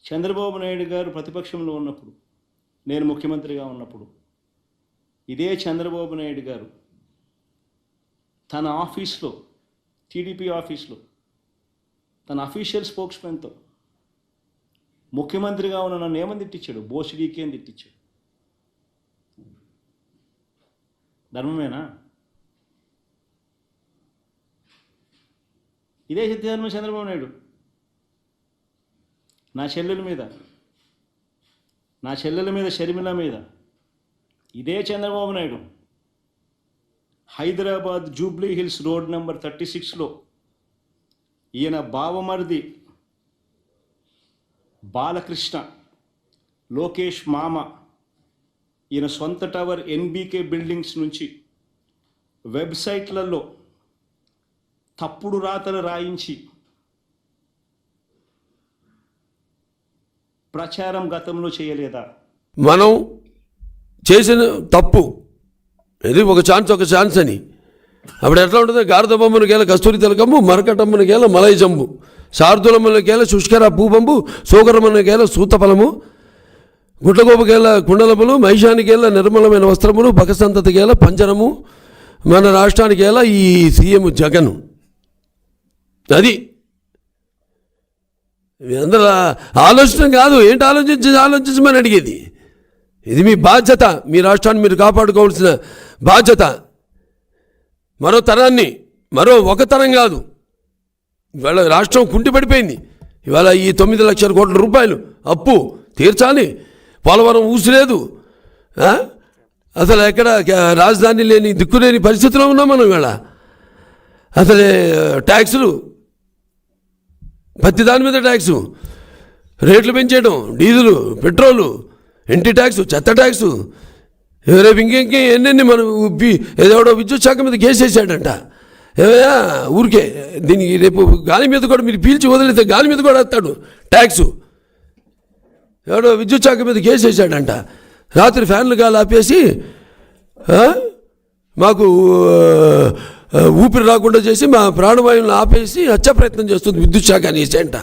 చంద్రబాబు నాయుడు గారు ప్రతిపక్షంలో ఉన్నప్పుడు, నేను ముఖ్యమంత్రిగా ఉన్నప్పుడు, ఇదే చంద్రబాబు నాయుడు గారు తన ఆఫీస్లో, టీడీపీ ఆఫీస్లో, తన అఫీషియల్ స్పోక్స్మెన్తో ముఖ్యమంత్రిగా ఉన్న నన్ను ఏమని తిట్టించాడు? బోసిడీకి అని తిట్టించాడు. ధర్మమేనా? ఇదే సిద్ధార్థ చంద్రబాబు నాయుడు నా చెల్లెల మీద షర్మిల మీద, ఇదే Chandrababu Naidu Hyderabad Jubilee Hills road number 36లో ఈయన బావమరిది బాలకృష్ణ, లోకేష్ మామ, ఈయన సొంత టవర్ ఎన్బీకే బిల్డింగ్స్ నుంచి వెబ్సైట్లలో తప్పుడు రాతలు రాయించి ప్రచారం గతంలో చేయలేదా? మనం చేసిన తప్పు ఇది ఒక ఛాన్స్ అని. అప్పుడు ఎట్లా ఉంటుంది? గారద బొమ్మనికేళ కస్తూరి తిలకమ్ము, మరకటమ్మనికేళ మలై జంబు, శార్దులమ్మనికేళ శుష్కర పూబంబు, సోకరమ్మనికేళ సూతఫలము, గుట్లగోపకేళ కుండలములు, మహిషానికేళ నిర్మలమైన వస్త్రములు, బకసంతతికేళ పంజరము, మన రాష్ట్రానికేళ ఈ సీఎం జగన్. అది అందరూ ఆలోచన కాదు, ఏంటి ఆలోచించమని అడిగేది. ఇది మీ బాధ్యత, మీ రాష్ట్రాన్ని మీరు కాపాడుకోవాల్సిన బాధ్యత. మరో తరాన్ని, ఒక తరం కాదు. ఇవాళ రాష్ట్రం కుంటిపడిపోయింది. ఇవాళ ఈ 9 లక్షల కోట్ల రూపాయలు అప్పు తీర్చాలి. పోలవరం ఊసిలేదు. అసలు ఎక్కడ రాజధాని లేని దిక్కులేని పరిస్థితిలో ఉన్నాం మనం ఇవాళ. అసలు ట్యాక్సులు, ప్రతి దాని మీద ట్యాక్సు, రేట్లు పెంచేయడం, డీజిలు, పెట్రోలు, ఇంటి ట్యాక్సు, చెత్త ట్యాక్సు, రేపు ఎన్నెన్ని మనం ఏదోడో విద్యుత్ శాఖ మీద కేసు వేసాడంట. ఏమయ్యా ఊరికే దీనికి రేపు గాలి మీద కూడా మీరు పీల్చి వదిలితే గాలి మీద కూడా వేస్తాడు ట్యాక్సు. ఎవడో విద్యుత్ శాఖ మీద కేసు వేసాడంట. రాత్రి ఫ్యాన్లు గాలి ఆపేసి మాకు ఊపిరి రాకుండా చేసి మా ప్రాణవాయువులను ఆపేసి హత్యా ప్రయత్నం చేస్తుంది విద్యుత్ శాఖ అనేసి అంట.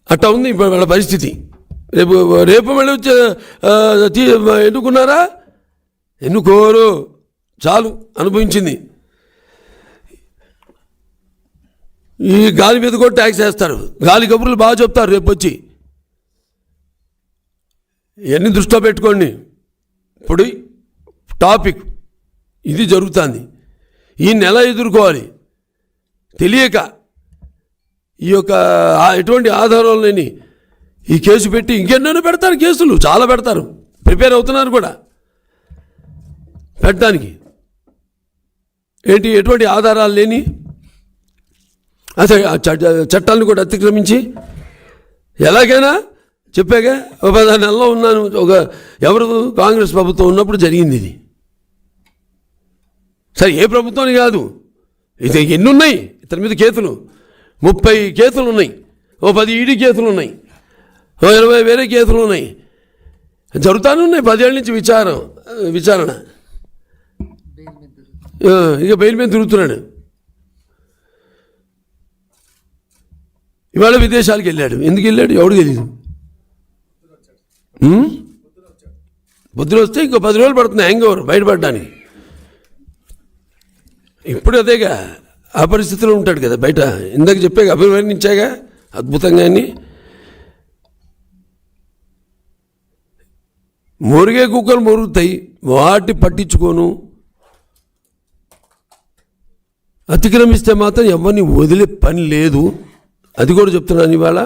అట్టా ఉంది ఇప్పుడు వాళ్ళ పరిస్థితి. రేపు మళ్ళీ ఎన్నుకున్నారా? ఎన్నుకోరు, చాలు అనుభవించింది. ఈ గాలి మీద కూడా ట్యాక్స్ వేస్తారు. గాలి కబుర్లు బాగా చెప్తారు రేపు వచ్చి. ఇవన్నీ దృష్టిలో పెట్టుకోండి. ఇప్పుడు టాపిక్ ఇది జరుగుతుంది. ఈ నెల ఎదుర్కోవాలి తెలియక ఈ యొక్క ఎటువంటి ఆధారాలు లేని ఈ కేసు పెట్టి ఇంకెన్నో పెడతారు. కేసులు చాలా పెడతారు, ప్రిపేర్ అవుతున్నారు కూడా పెట్టడానికి. ఎటువంటి ఆధారాలు లేని అసలు చట్టాలను కూడా అతిక్రమించి ఎలాగైనా చెప్పాగా. ఒక 10 నెలల్లో ఉన్నాను. ఎవరు కాంగ్రెస్ ప్రభుత్వం ఉన్నప్పుడు జరిగింది ఇది. సరే ఏ ప్రభుత్వాన్ని కాదు, ఇది ఎన్ని ఉన్నాయి ఇతని మీద కేసులు? 30 కేసులు ఉన్నాయి, 10 ఈడీ కేసులు ఉన్నాయి, 20 వేరే కేసులు ఉన్నాయి, జరుగుతూనే ఉన్నాయి. 10 ఏళ్ళ నుంచి విచారణ. ఇక బెయిల్ మీద తిరుగుతున్నాడు. ఇవాళ విదేశాలకు వెళ్ళాడు. ఎందుకు వెళ్ళాడు ఎవడు తెలియదు. పొద్దున వస్తే ఇంకో 10 రోజులు పడుతుంది హ్యాంగ్ ఓవర్ బయటపడడానికి. ఇప్పుడు అదేగా ఆ పరిస్థితిలో ఉంటాడు కదా బయట. ఇందాక చెప్పాక అభివర్ణించాగా అద్భుతంగా. మురిగే కుక్కలు మురుగుతాయి, వాటి పట్టించుకోను. అతిక్రమిస్తే మాత్రం ఎవరిని వదిలే పని లేదు. అది కూడా చెప్తున్నాను ఇవాళ.